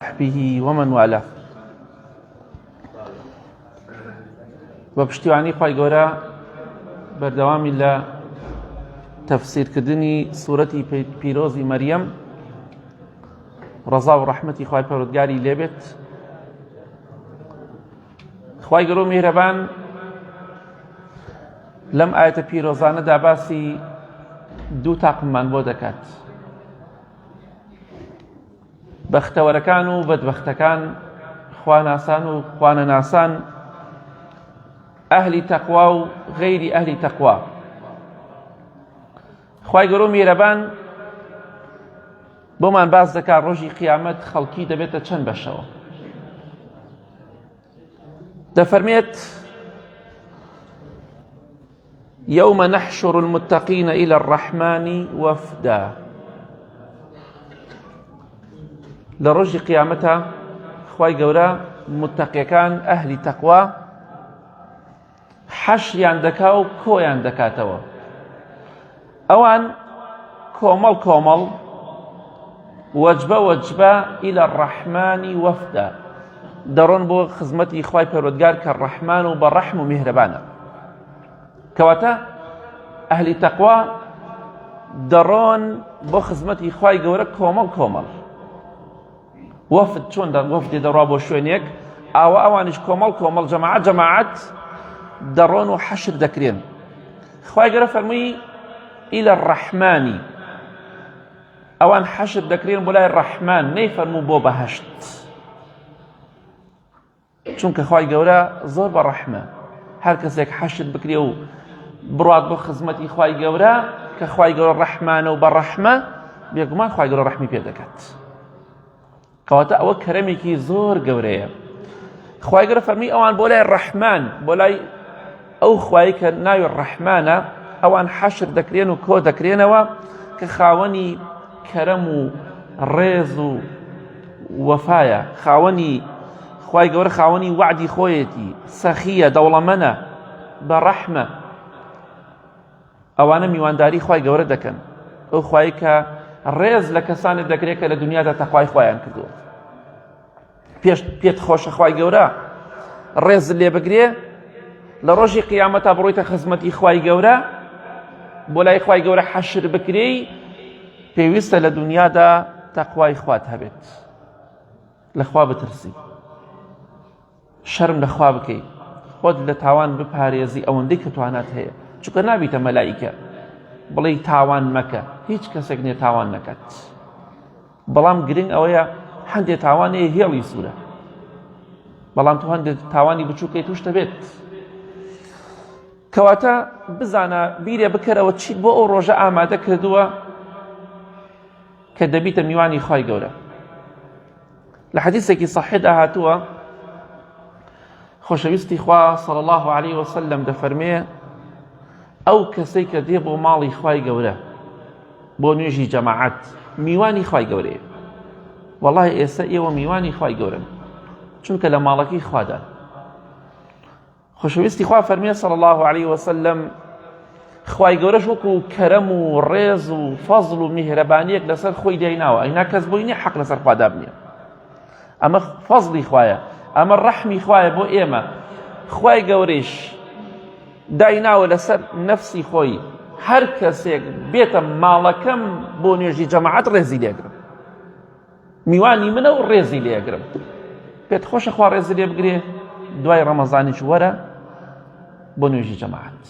به ومن والاه. وبشتیوانی خوای گەورە بەردەوامی لە تەفسیرکردنی سوورەتی پیرۆزی مەریەم ڕەزا و ڕەحمەتی خوای پەروەردگاری لێبێت. خوای گەورە و میهرەبان لەم ئاەتە پیرۆزانەدا باسی دوو تاقممان بۆ دەکات: بەختەوەرەکان و بەدبەختەکان، خواناسان و خوانەناسان، ئەهلی تەقوا و غەیری ئەهلی تەقوا. خوای گەورە و میهرەبان بۆمان باس دەکات ڕۆژی قیامەت خەڵکی دەبێتە چەند بەشەوە. دەفەرمێت: يوم نحشر المتقين إلى الرحمن وفدا. لروج قيامتها خوای گەورە متقیەکان ئەهلی تەقوا حەشریان دەکا و کۆیان دەکاتەوە. ئەوان کۆمەڵ کۆمەڵ وەجبە وەجبە إلى الرحمن وفدا دەڕۆن بۆ خزمەتی خوای پەروەردگار کە ڕەحمان و بەڕەحم و میهرەبانە. کەواتە ئەهلی تەقوا دەڕۆن بۆ خزمەتی خوای گەورە کۆمەڵ کۆمەڵ. وەفد چۆن وەفدێ دەڕوا بۆ شوێنێک، ئاوا ئەوانیش کۆمەڵ کۆمەڵ جەماعەت جەماعەت دەڕۆن و حەشر دەکرێن. خوای گەورە فەرمووی إلى الرحمن، ئەوان حەشر دەکرێن بۆ لای ڕەحمان، نەیفەرموو بۆ بەهەشت، چونکە خوای گەورە زۆر بەڕەحمە. هەر کەسێک حەشر بکرێ و بڕات بۆ خزمەتی خوای گەورە کە خوای گەورە ڕەحمانە و بەڕەحمە، بێگومان خوای گەورە ڕەحمی پێ دەکات. کەواتە ئەوە کەرەمێکی زۆر گەورەیە. خوای گەورە فەرمی ئەوان بۆ لای ڕەحمان، بۆ لای ئەو خوایی کە ناوی ڕەحمانە، ئەوان حەشر دەکرێن و کۆ دەکرێنەوە کە خاوەنی کەرەم و ڕێز و وەفایە، خاوەنی خوای گەورە خاوەنی وعدی خۆیەتی، سەخیە، دەوڵەمەنە، بەڕەحمە. ئەوانە میوانداری خوای گەورە دەکەن، ئەو خوایی کە ڕێز لە کەسانت دەکرێت کە لە دنیادا تەقوای خۆیان کردووە. پێت خۆشە خوای گەورە ڕێز لێ بگرێ، لە ڕۆژی قیامەتە بڕۆیتە خزمەتی خوای گەورە، بۆ لای خوای گەورە حەشر بکرێی، پێویستە لە دنیادا تەقوای خوات هەبێت، لە خوا بترسی، شەرم لە خوا بکەی، خۆت لە تاوان بپارێزی ئەوەندەی کە توانات هەیە، چونکە نابیتە مەلائیکە بڵێ تاوان مەکە، هیچ کەسێک نێ تاوان نەکات. بەڵام گرنگ ئەوەیە هەندێک تاوانەیە هێڵی سوورە، بەڵام تو هەندێک تاوانی بچووکەی توش دەبێت. کەواتە بزانە بیرێ بکەرەوە چیت بۆ ئەو ڕۆژە ئامادە کردووە کە دەبیتە میوانی خوای گەورە. لە حەدیثێکی صەحیحدا هاتووە، خۆشەویستی خوا صلی الله عليه وسلم دەفەرمێ ئەو کەسەی کە دێ بۆ ماڵی خوای گەورە بۆ نوێژی جەماعەت، میوانی خوای گەورەیە. وەڵڵاهی ئێستا ئێوە میوانی خوای گەورن، چونکە لە ماڵەکەی خوادا. خۆشەویستی خوا فەرمێ صلی الله عليه وسلم خوای گەورەش وەکو کەرەم و ڕێز و فەزڵ و میهرەبانیەک لەسەر خۆی دایناوە. ئەینا کەس بۆی نییە حەق لەسەر خوا دابنێ. ئەمە فەزڵی خوایە، ئەمە ڕەحمی خوایە بۆ ئێمە. خوای گەورەیش دایناوە لەسەر نەفسی خۆی، هەر کەسێک بێتە ماڵەکەم بۆ نوێژی جەماعەت ڕێزی لێگرم، میوانی منە و ڕێزی لێگرم. پێت خۆشە خوا ڕێزی لێ بگرێ، دوای ڕەمەزانیش وەرە بۆ نوێژی جەماعەت،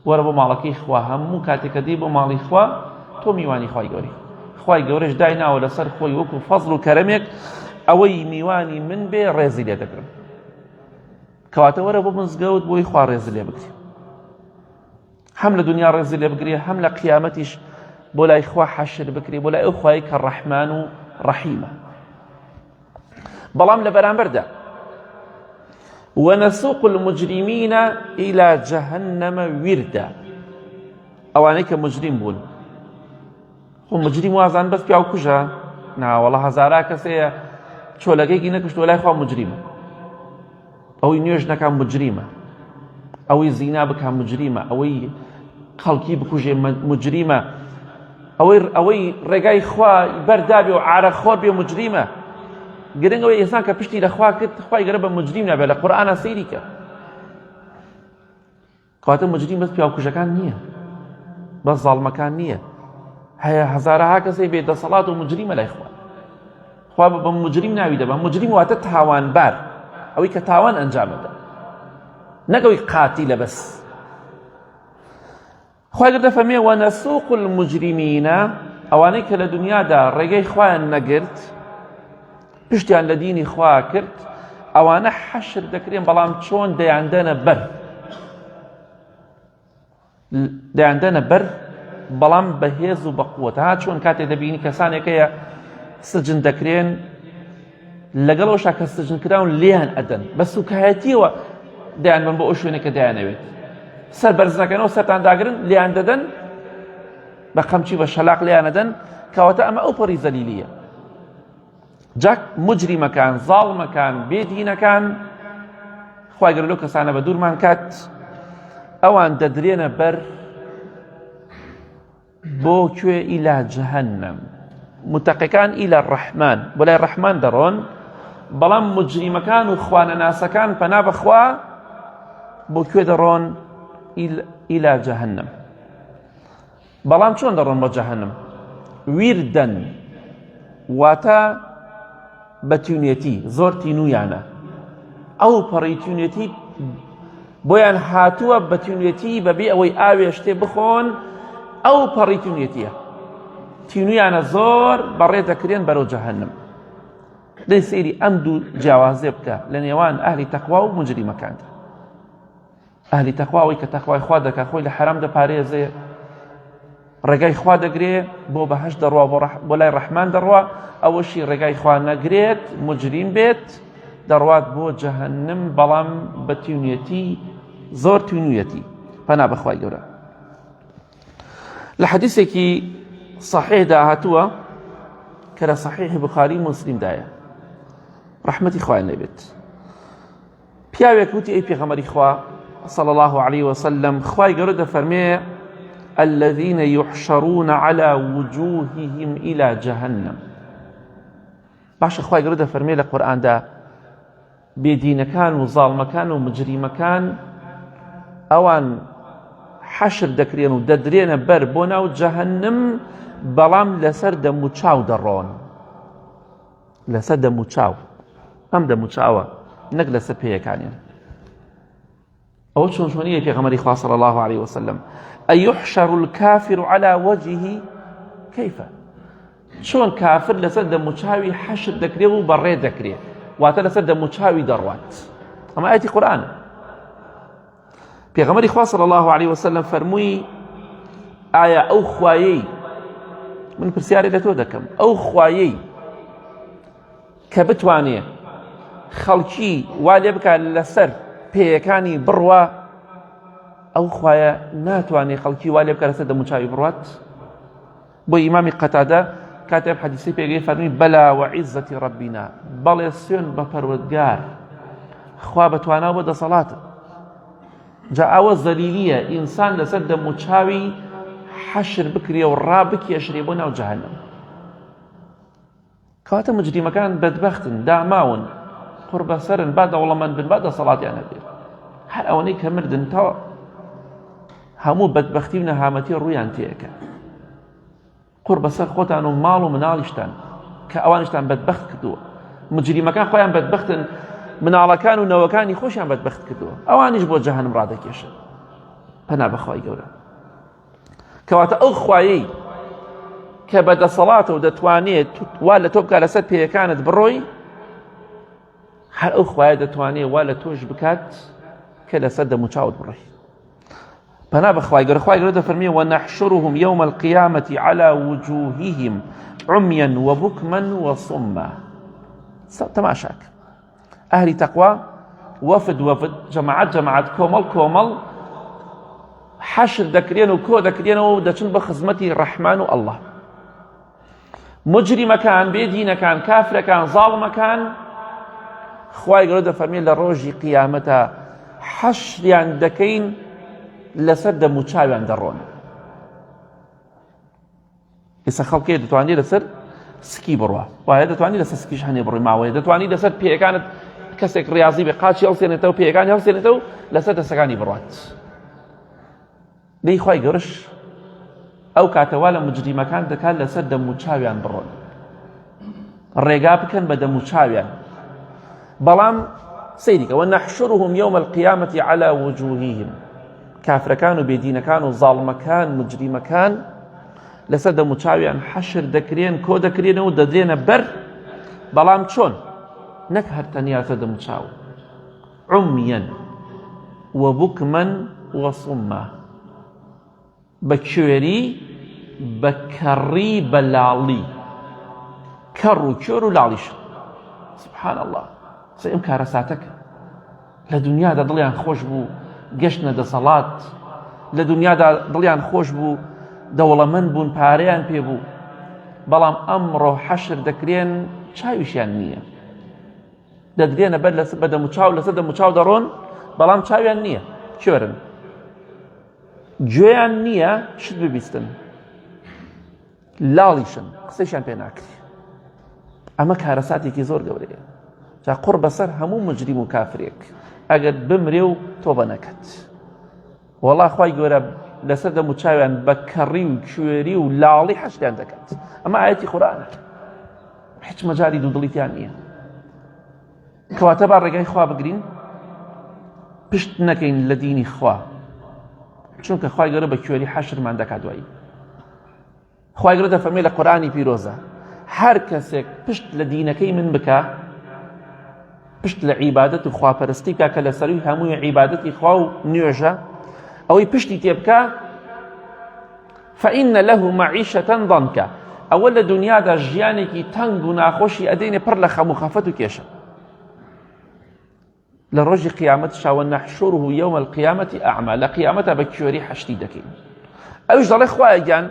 وەرە بۆ ماڵەکەی خوا. هەموو کاتێکە دێی بۆ ماڵی خوا تۆ میوانی خوای گەورەی. خوای گەورەش دایناوە لەسەر خۆی وەکو فەزڵ و کەرەمێک، ئەوەی میوانی من بێ ڕێزی لێ دەگرم. کەواتە وەرە بۆ مزگەوت بۆی خوا ڕێزی لێ بگرێ، هەم لە دنیا ڕێزی لێ بگرێ، هەم لە قیامەتیش بۆ لای خوا حەشر بکرێ، بۆ لای ئەو خوایی کە ڕەحمان و ڕەحیمە. بەڵام لە بەرامبەردا وَنَسُوقُ الْمُجْرِمِينَ إِلَى جَهَنَّمَ وِرْدًا، ئەوانەی کە مجریم بوون. خۆ مجریم وازان بەس پیاو کوژە؟ ناوەڵە هەزارا کەسەیە چۆلەکەیکی نەکشتووە لای خوا مجریمە. ئەوەی نوێژ نەکا مجریمە، ئەوەی زینا بکە مجریمە، ئەوەی خەڵکی بکوژێ مجریمە، ئەوەی ڕێگای خوا بەردابێ و عارەخۆر بێ مجریمە. گرنگەوەی ئێسان کە پشتی لەخوا کرد خوای گەورە بە مجریم نابێت لە قورئانە سەیری کە کەواتە مجریم بەس پیاوکوژەکان نییە بەس زاڵمەکان نییە هەیە هەزارەها کەسەی بێدەسەڵات و مجریمە لای خوا بە مجریم ناوی دەبە مجریم واتە تاوانبار ئەوەی کە تاوان ئەنجام بدە نەکەوەی قاتیلە بەس خوای گەورە دەفەرمێ وەنەسوق المجرمین ئەوانەی کە لە دنیادا ڕێگەی خوایان نەگرت پشتیان لە دینی خوا کرد ئەوانە حەشر دەکرێن بەڵام چۆن دەیاندەنە بەر بەڵام بەهێز و بەقووەت ها چۆن کاتێک دەبینی کەسانێکەیە سجن دەکرێن لەگەڵەوەشا کە سجن کراون لێیان ئەدەن بە سوکایەتیەوە دەیان بن بۆ ئەو شوێنێک کە دەیانەوێت سەر بەرز نەکەنەوە سەرتان داگرن لێیان دەدەن بە قەمچی بە شەلاق لێیان ئەدەن کەواتە ئەمە ئەو پەڕی زەلیلیە جاک مجریمەکان زاڵمەکان بێدینەکان خوای گەورە لەو کەسانە بە دوورمان کات ئەوان دەدرێنە بەر بۆ کوێ ئیلا جەهەنەم متەقیەکان ئیلا ڕەحمان بۆ لای ڕەحمان دەڕۆن بەڵام مجریمەکان و خوانەناسەکان پەنا بەخوا بۆ کوێ دەڕۆن ئیلا جەهەنەم بەڵام چۆن دەڕۆن بۆ جەهەنەم ویردەن واتە بە تیونێتی زۆر تینویانە ئەو پەڕی تیونێتی بۆیان هاتووە بە تیونێتی بەبێ ئەوەی ئاوێ شتێ بخۆن ئەو پەڕی تیونێتیە تینویانە زۆر بەڕێ دەکرێن بەرەو جەهەنەم لێ سەیری ئەم دوو جیاوازێ بکە لە نێوان ئەهلی تەقوا و مجریمەکاندا ئەهلی تەقوا ئەوەی کە تەقوای خوا دەکات خۆی لە حەرام دەپارێزێ ڕێگای خوا دەگرێ بۆ بەهەشت دەڕوا بۆ لای ڕەحمان دەڕوا ئەوەشی ڕێگای خوا نەگرێت مجریم بێت دەڕوات بۆ جەهەنەم بەڵام بە تیونێتی زۆر تینویەتی پەنا بەخوای گەورە لە حەدیثێکی صحیحدا هاتووە کە لە صحیحی بوخاری موسلیمدایە ڕەحمەتی خوایان لێبێت پیاوێک وتی ئەی پێغەمبەری خوا صلى الله عليه وسلم خوای گەورە دەفەرمێ الذين يحشرون على وجوههم إلى جهنم باشە خوای گەورە دەفەرمێ لە قورئاندا بێدینەکان و زاڵمەکان و مجریمەکان ئەوان حەشر دەکرێن و دەدرێنە بەر بۆ ناو جەهەنەم بەڵام لەسەر دەموچاو دەڕۆن لەسەر دەموچاو ئەم دەموچاوە نەک لەسەر پێیەکانیان ئەوە چۆن چۆنیە پێغەمبەری خوا صلی الله عليه وسلم أيحشر الكافر على وجهه كيف چۆن کافر لەسەر دەموچاوی حەشر دەکرێ و بەڕێ دەکرێ واتە لەسەر دەموچاوی دەڕوات ئەمە ئاەتی قورئانە پێغەمبەری خوا صلی الله عليه وسلم فەرمووی ئایا ئەو خوایەی من پرسیارێک لە تۆ دەکەم ئەو خوایەی کە بتوانێ خەڵکی وا لێ بکات لەسەر پێیەکانی بڕوا ئەو خوایە ناتوانێ خەڵکی وا لێ بکات لەسەر دەموچاوی بڕوات بۆ ئیمامی قەتادە کاتێک حەدیثی پێگەی فەرمی بەلا وعیزەتی ڕەبینا بەڵێ سوێن بە پەروەردگار خوا بەتوانا و بەدەسەڵاتە جا ئەوە زەلیلیە ئینسان لەسەر دەموچاوی حەشر بکرێ و ڕابکێشرێ بۆ ناو جەهەنەم کەواتە مجریمەکان بەدبەختن داماون قوربەسەرن با دەوڵەمەند بن با دەسەڵاتیان هەبێت هەر ئەوەنەی کە مردن تەوا هەموو بەدبەختی و نەهامەتی ڕوویان تێەکە قوربەسەر خۆتان و ماڵ و مناڵیشتان کە ئەوانیشتان بەدبەخت کردووە مجریمەکان خۆیان بەدبەختن مناڵەکان و نەوەکانی خۆشیان بەدبەخت کردووە ئەوانیش بۆ جەهەنەم ڕادەکێشن پەنا بەخوای گەورە کەواتە ئەو خوایەی کە بەدەسەڵاتە و دەتوانێت وا لە تۆ بکات لەسەر پێیەکانت بڕۆی هەر ئەو خوایە دەتوانێت وا لە تۆش بکات کە لەسەر دەموچاوت بڕۆی پەنا بەخوای گەورە خوای گەورە دەفەرمێ وەنەحشرهم يوم القيامة على وجوههم عميا وبكما وصما تەماشاک ئەهلی تەقوا وەفد جەماعەت کۆمەڵ حەشر دەکرێن و کۆ دەکرێنەوە و دەچن بە خزمەتی ڕەحمان و ئەڵڵا مجریمەکان بێدینەکان کافرەکان زاڵمەکان خوای گەورە دەفەرمێ لە ڕۆژی قیامەتە حەشریان دەکەین لەسەر دەموچاویان دەڕۆن ئێستا خەڵکێ دەتوانێت لەسەر سکی بڕوە وایە دەتوانانی لەسەر سکیش هەنێ بڕۆی ماوەیە دەتوانانی لەسەر پێیەکانت کەسێک ڕاضی بێ قاچی هەڵسێنێتەوە پێیەکانی هەڵسێنێتەوە لەسەر دەستەکانی بڕوات دەی خوای گەورەش ئەو کاتەوا لە مجریمەکان دەکات لەسەر دەم و چاویان بڕۆن ڕێگا بکەن بە دەم و چاویان بەڵام سەیریکە وەنەحشرهم یوم القیامەة على وجوههم کافرەکان و بێدینەکان و زاڵمەکان مجریمەکان لەسەر دەم و چاویان حەشر دەکرێن کۆ دەکرێنەوە و دەدرێنە بەر بەڵام چۆن نەک هەر تەنیا لەسەر دەم و چاو عومیەن وەبوکمەن وەسوممە بە کوێری بە کەڕی بە لاڵی کەڕ و کوێر و لاڵیش سبحان الله ئەم کارە ساتەکە لە دنیادا دڵیان خۆش بوو گەشتنە دەسەڵات لە دنیادا دڵیان خۆش بوو دەوڵەمەند بوون پارەیان پێبوو بەڵام ئەمڕۆ حەشر دەکرێن چاویشیان نییە دەدرێنە بەر لەسەر بە دەم و چاو لەسەر دەم و چاو دەڕۆن بەڵام چاویان نییە کوێرن گوێیان نییە شت ببیستن لاڵیشن قسەیشیان پێ ناکرێ ئەمە کارەساتێکی زۆر گەورەیە جا قڕ بەسەر هەموو مجریم و کافرێک ئەگەر بمرێ و تۆبە نەکەت وەڵا خوای گەورە لەسەر دەم و چاویان بە کەڕی و کوێری و لاڵی حەشریان دەکات ئەمە ئایەتی قورئانە هیچ مەجالی دوودڵیتیان نییە کەواتە با ڕێگای خوا بگرین پشت نەکەین لە دینی خوا چونکە خوای گەورە بە کوێری حەشرمان دەکات دوایی خوای گەورە دەفەرمێ لە قورئانی پیرۆزە هەر کەسێک پشت لە دینەکەی من بکە پشت لە عیبادەت و خواپەرستی بکە کە لەسەروی هەمووی عیبادەتی خوا و نوێژە ئەوەی پشتی تێ بکە فإن له معيشة ضنكا ئەوە لە دنیادا ژیانێکی تەنگ و ناخۆشی ئەدەینێ پڕ لە خەم و خەفەت و کێشە لە ڕۆژی قیامەت شاوە نەحشوره یوم القیامەة ئەعما لە قیامەتە بە کوێری حەشتی دەکەین ئەویش دەڵێ خوایە گیان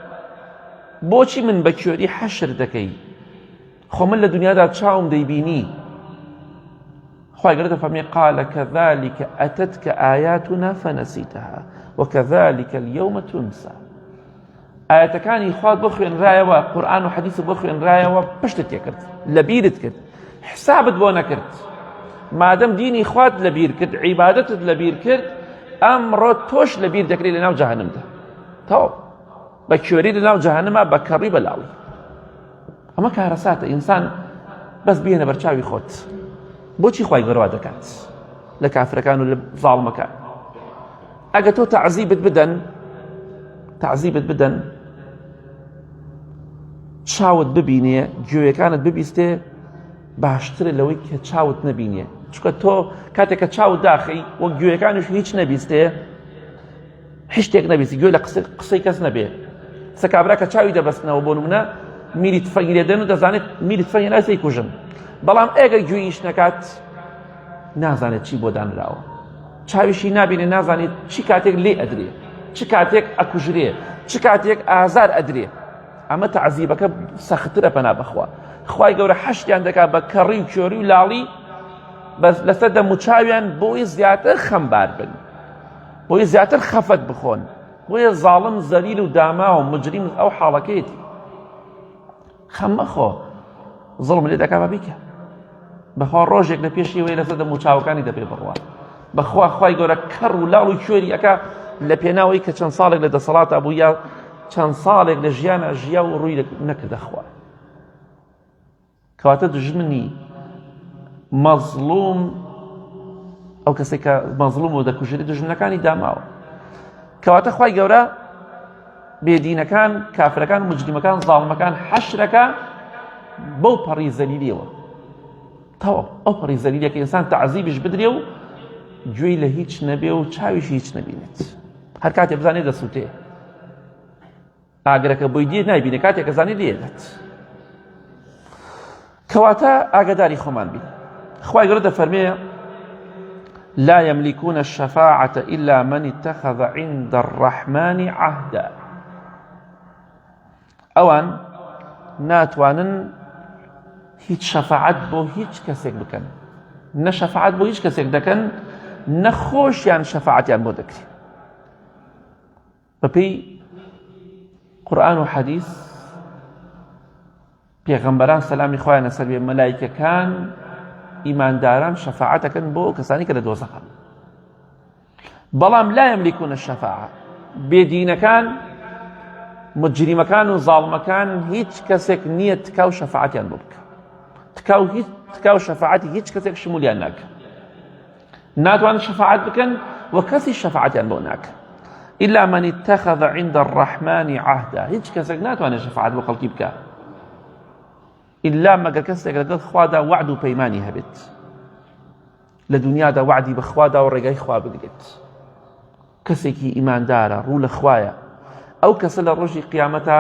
بۆچی من بە کوێری حەشر دەکەی خۆ من لە دنیادا چاوم دەیبینی خوای گەورە دەفەرمێ قال كذلك أتتك آياتنا فنسيتها وكذلك اليوم تنسى ئاەتەکانی خوات بۆ خوێنرایەوە قورئان و حەدیث بۆ خوێنرایەوە پشتت تێ کرد لەبیرت کرد حسابت بۆ نەکرد مادەم دینی خوات لەبیر کرد عیبادەتت لەبیر کرد ئەمڕۆ تۆش لەبیر دەکرێت لەناو جەهەنەمدا تەواو بە کوێری لەناو جەهەنەما بە کەڕی بە لاڵی ئەمە کارەساتە ئینسان بەس بێنە بەرچاوی خۆت بۆچی خوای گەورە وا دەکات لە کافرەکان و لە زاڵمەکان ئەگە تۆ تەعزیبت بدەن چاوت ببینێ گوێیەکانت ببیستێ باشترە لەوەی کە چاوت نەبینێ چونکە تۆ کاتێککە چاوت داخی وە گوێیەکانیش هیچ نەبیستێ هیچ شتێک نەبیستی گوێ لە قسەی کەس نەبێ سەکابرا کە چاوی دەبەستنەوە بۆ نمونە میری تفەنگی لێدەن و دەزانێت میری تفەنگی ناسەی کوژم بەڵام ئێگە گوێیش نەکات نازانێت چی بۆ دانراوە چاویشی نابینێ نازانێت چی کاتێک لێ ئەدرێ چ کاتێک ئەکوژرێ چ کاتێک ئازار ئەدرێ ئەمە تەعزیبەکە سەخترە پەنا بەخوا خوای گەورە حەشتیان دەکات بە کەڕی و کوێری و لاڵی لەسەر دەم و چاویان بۆی زیاتر خەمبار بن بۆی زیاتر خەفەت بخۆن بۆیە زاڵم زەلیل و داما و مجریم ئەو حاڵەکەیەتی خەم مەخۆ زڵم لێ دەکا بە بیکە بەخوا ڕۆژێک لە پێشیەوەی لەسەر دەم و چاوەکانی دەبێ بڕوا بەخوا خوای گەورە کەڕ و لاڵ و کوێری ئەکا لە پێناوەی کە چەند ساڵێک لە دەسەڵاتە بوو یا چەند ساڵێک لە ژیانە ژیا و ڕووی نەکردە خوا کەواتە دژمنی مەزلوم ئەو کەسێک کە مەزلوم و دەکوژێت دژمنەکانی داماوە کەواتە خوای گەورە بێدینەکان کافرەکان و مجریمەکان زاڵمەکان حەشرەکە بەو پەڕی زەلیلیەوە تەواو ئەو پەڕی زەلیلیە کە ئینسان تەعزیبش بدرێ و گوێی لە هیچ نەبێ و چاویش هیچ نەبینێت هەر کاتێک بزانێت دەسووتێ ئاگرەکە بۆی دێت نایبینێ کاتێک ئەزانێت لێدێت کەواتە ئاگاداری خۆمان بین خوای گەورە دەفەرمێ لا يملكون الشفاعة إلا من اتخذ عند الرحمن عهدا ئەوان ناتوانن هیچ شەفاعەت بۆ هیچ کەسێک بکەن نە شەفاعەت بۆ هیچ کەسێک دەکەن نەخۆشیان شەفاعەتیان بۆ دەکرێت بەپێی قورئان و حەدیث پێغەمبەران سەلامی خۆیان لەسەر بێ مەلایکەکان ئیمانداران شەفاعەتەکەن بۆ ئەو کەسانی کە لە دۆزەخن بەڵام لا یەملیکونە الشەفاعە بێدینەکان مجریمەکان و زاڵمەکان هیچ کەسێک نییە تکاو شەفاعەتیان بۆ بکە تکاو شەفاعەتی هیچ کەسێک شمولیان ناکە ناتوانن شەفاعەت بکەن و کەسی شەفاعەتیان بۆ ناکە إلا من اتخذ عند الرحمن عهدا هیچ کەسێک ناتوانێت شەفاعەت بۆ خەڵکی بکە إلا مەگەر کەسێک لەگەڵ خوادا وعد و پەیمانی هەبێت لە دنیادا وعدی بەخوادا و ڕێگای خوا بگرێت کەسێکی ئیماندارە ڕوو لە خوایە ئەو کەسە لە ڕۆژی قیامەتە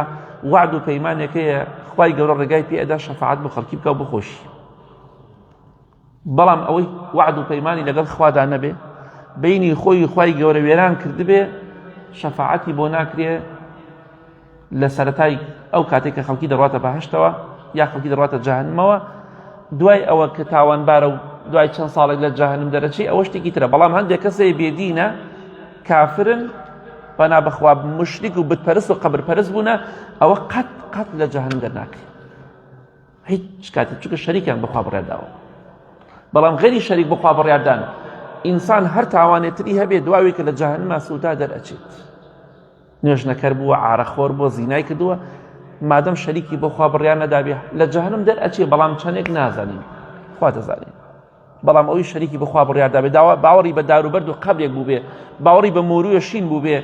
وعد و پەیمانێکەیە خوای گەورە ڕێگای پێ ئەدا شەفاعەت بۆ خەڵکی بکە و بخۆشی بەڵام ئەوەی وعد و پەیمانی لەگەڵ خوادا نەبێ بینی خۆی خوای گەورە وێران کردبێ شەفاعەتی بۆ ناکرێ لە سەرەتای ئەو کاتێک کە خەڵکی دەڕواتە بەهەشتەوە یا خەڵکی دەڕواتە جەهەنەمەوە دوای ئەوە کە تاوانبارە و دوای چەند ساڵێک لە جەهەنەم دەرەچێ ئەوە شتێکی ترە بەڵام هەندێک کەسێ بێدینە کافرن بەنا بەخوا مشریک و بتپەرست و قەبرپەرست بوونە ئەوە قەت لە جەهەنەم دەرناکرێت هیچ کاتێک چونکە شەریکیان بەخوا بڕیارداوە بەڵام غەیری شەریک بەخوا بڕیاردان ئینسان هەر تاوانێتری هەبێ دواوی کە لە جەهەنەما سووتا دەرئەچێت نوێژنەکەر بووە عارەخۆر بووە زینای کردووە مادەم شەریکی بەخوا بڕیار نەدابێ لە جەهەنەم دەرئەچێ بەڵام چەندێک نازانین خوا دەزانێت بەڵام ئەوی شەریکی بەخوا بڕیاردابێ باوەڕی بە داروبەرد و قەبرێک بوو بێ باوەڕی بە مۆروی و شین بوو بێ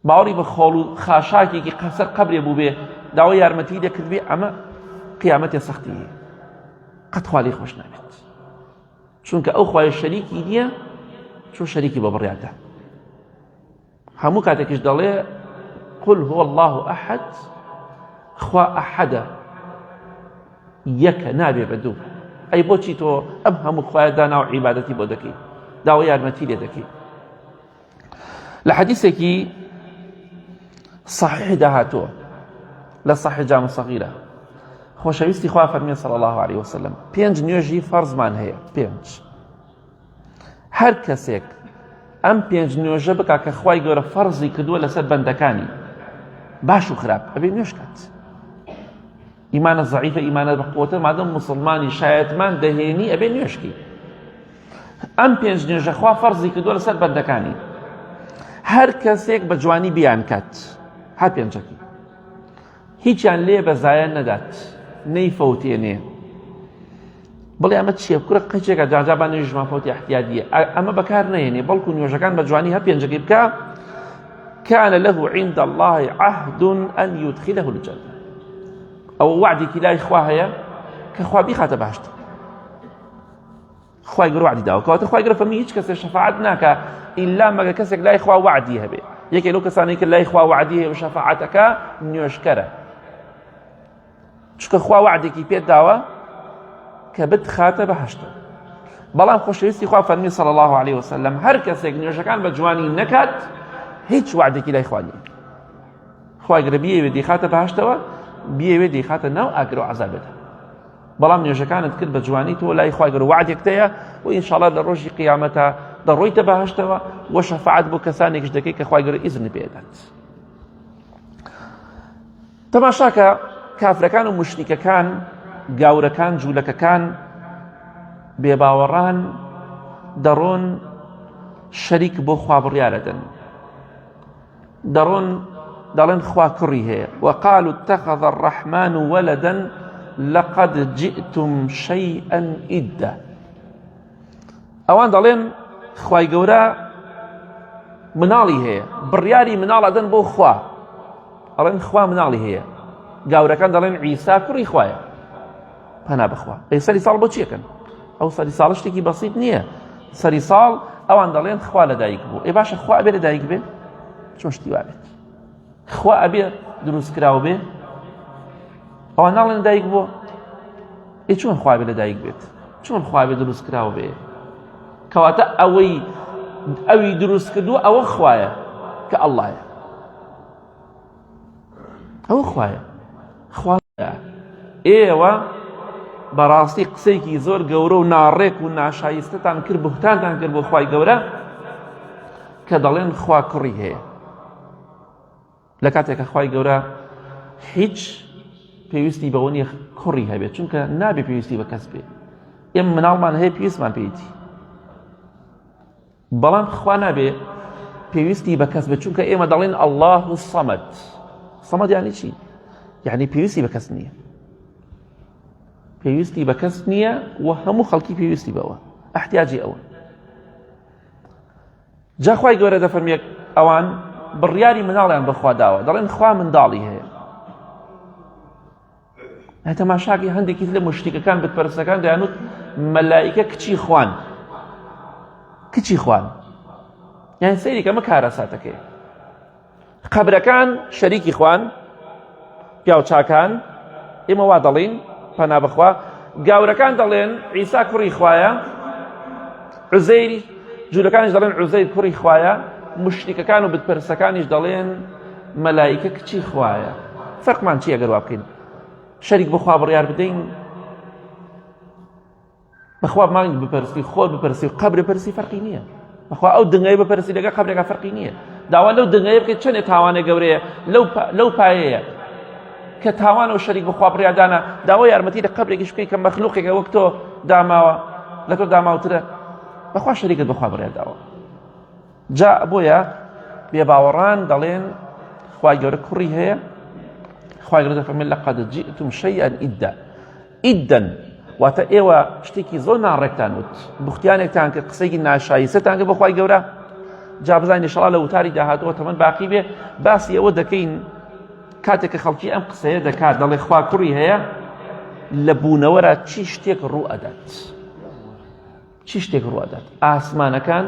باوەڕی بە خۆڵ و خاشاکێکی قەسەر قەبرێ بوو بێ داوای یارمەتی دەکرد بێ ئەمە قیامەتێ سەختی هەیە قەت خوا لێی خۆش نابێت چونکە ئەو خوای شەریکی نییە چۆن شەریکی بە بڕیاردا هەموو کاتێکیش دەڵێ قل هو الله أحد خوا ئەحەدە یەکە نابێ بە دوو ئەی بۆچی تۆ ئەم هەموو خوایە دانا و عیبادەتی بۆ دەکەی داوای یارمەتی لێ دەکەی لە حەدیثێکی صحیح داهاتووە لە صحیح جامع صغیرە خۆشەویستی خوا فەرمێ صلی الله عليه وسلم 5 نوێژی فەرزمان هەیە 5 هەر کەسێک ئەم 5 نوێژە بکا کە خوای گەورە فەرزی کردووە لەسەر بەندەکانی باش و خراپ ئەبێ نوێژ کات ئیمانە زەعیفە ئیمانە بەقوتە مادەم مسلمانی شایەتمان دەهێنی ئەبێ نوێشکی ئەم 5 نوێژە خوا فەرزی کردووە لەسەر بەندەکانی هەر کەسێک بە جوانی بیان کات هەر 5ەکی هیچیان لێ بەزایە نەدات نەیفەوتێنێ بڵێ ئەمە چییە بکورە قەچێکە جاجابان نوێژمان فەوتی احتیادیە ئەمە بەکار نەهێنێ بەڵکو نوێژەکان بە جوانی هەر 5ەکەی بکە كان له عند الله عهد أن يدخله الجنة أو وعدك لا إخواها كخوا بيخات بهشت خوا يقول وعدي داو كوات خوا يقول فمي هيك كسر شفاعتناك إلا ما كسر لا إخوا وعدي هبه يك لو كسانيك لا إخوا وعديه وشفاعتك نيوشكره شو خوا وعدك يبيت داوا كبد خات بهشت بلام خوشويستي خوا فرمي صلى الله عليه وسلم هر كسر نيوشكان بجواني نكت هیچ وعدێکی لای خوا نییە خوای گەورە بیەوێ دەیخاتە بەهەشتەوە بیەوێ دەیخاتە ناو ئاگر و عەزابێدا بەڵام نوێژەکانت کرد بە جوانی تۆ لای خوای گەورە وعدێک تەیە و ئینشاڵڵا لە ڕۆژی قیامەتە دەڕۆیتە بەهەشتەوە و شەفاعەت بۆ کەسانێکیش دەکەی کە خوای گەورە ئیزن پێدات تەماشاکە کافرەکان و موشریکەکان گاورەکان جوولەکەکان بێباوەڕان دەڕۆن شەریک بۆ خوا بڕیارەدەن دەڵێن خوا کوڕی هەیە وقالوا اتخذ الرحمن ولدا لقد جئتم شيئا إدا ئەوان دەڵێن خوای گەورە مناڵی هەیە بڕیاری مناڵ ئەدەن بۆ خوا ئەڵێن خوا مناڵی هەیە گاورەکان دەڵێن عیسا کوڕی خوایە پەنا بخوا سەری ساڵ بۆ چیەکەن ئەو سەری ساڵ شتێکی بەسیط نییە سەری ساڵ ئەوان دەڵێن خوا لەدایک بوو ئێ باشە خوا ئەبێ لەدایک بێ چۆن شتی وا بێت خوا ئەبێ دروستکراوە بێ ئەوان ناڵێن لەدایک بووە ئێ چۆن خوا بێ لەدایک بێت چۆن خوا بێ دروستکراوە بێ کەواتە ئەوی دروست کردووە ئەوە خوایە کە ئەڵڵایە ئەوە خوایە خوایە ئێوە بەڕاستی قسەیەکی زۆر گەورە و ناڕێک و ناشایستەتان کرد بوهتانتان کرد بۆ خوای گەورە کە دەڵێن خوا کوڕی هەیە لە کاتێکە خوای گەورە هیچ پێویستی بەوە نیە کوڕی هەبێت چونکە نابێ پێویستی بە کەس بێ ئێمە مناڵمان هەیە پێویستمان پێیتی بەڵام خوا نابێ پێویستی بە کەس بێت چونکە ئێمە دەڵێن الله الصەمەد سەمەد یعنی چی؟ یعنی پێویستی بە کەس نییە پێویستی بە کەس نییە و هەموو خەڵکی پێویستی بەوە احتیاجی ئەوە جا خوای گەورە دەفەرمێت ئەوان بڕیاری مناڵیان بەخوا داوە دەڵێن خوا منداڵی هەیە تەماشاکی هەندێکی لە مشتێکەکان بتپەرستەکان دەیانوت مەلائیکە کچی خوان کچی خوان یعنی سەیری کەمە کارەساتەکەی قەبرەکان شەریکی خوان پیاو چاکان ئێمە وا دەڵێن پەنا بەخوا گاورەکان دەڵێن عیسا کوڕی خوایە عوزەیری جوولەکانیش دەڵێن عوزەیر کوڕی خوایە مشتێکەکان و بتپەرستەکانیش دەڵێن مەلائیکە کچی خوایە فەرقمان چییە گەر وا بکەین شەریک بخوا بڕیار بدەین بەخوا مانگ بپەرستی خۆت بپەرسی و قەبر بپەرسی فەرقی نییە بەخوا ئەو دنگەی بپەرسی لەگەڵ قەبرێکا فەرقی نییە داوا لەو دنگەیە بکەیت چەندێ تاوانە گەورەیە لەو پایەیە کە تاوانە و شەریک بخوا بڕیاردانە داوای یارمەتی لە قەبرێکیش بکەیت کە مەخلوقێکە وەک تۆ داماوە لە تۆ داماوترە بەخوا شەریکت بخوا بڕیارداوە جا بۆیە بێباوەڕان دەڵێن خوای گەورە کوڕی هەیە خوای گەورە دەفەرمێت لەقەد جئتم شەیئا ئیددا ئیددەن واتە ئێوە شتێکی زۆر ناڕێکتان وت بوختیانێکتان کرد قسەیەکی ناشایستەتان کرد بە خوای گەورە جا بزانین ئینشەڵا لە وتاری داهاتوە تەمەن باقی بێ باسی ئەوە دەکەین کاتێک کە خەڵکی ئەم قسەیە دەکات دەڵێ خوا کوڕی هەیە لە بوونەوەرە چی شتێک ڕوو ئەدات چی شتێک ڕوو ئەدات ئاسمانەکان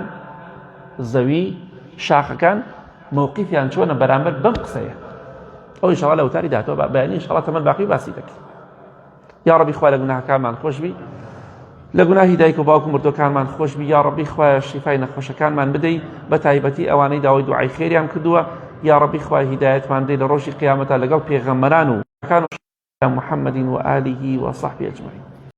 زەوی شاخەکان مووقیفیان چۆنە بەرامبەر بەم قسەیە ئەو ئینشەڵا لە وتاری داهاتوە بەیانی ئینشەڵا تەمەن باقی باسی دەکەین یا ربی خوا لە گوناهەکانمان خۆش بی لە گوناهی دایک و باوک و مردووەکانمان خۆش بی یا ربی خوایە شیفای نەخۆشەکانمان بدەی بە تایبەتی ئەوانەی داوای دوعای خێریان کردووە یا ربی خوای هیدایەتمان بدەی لە ڕۆژی قیامەتە لەگەڵ پێغەمبەران و محمد وآله وصحبه أجمعين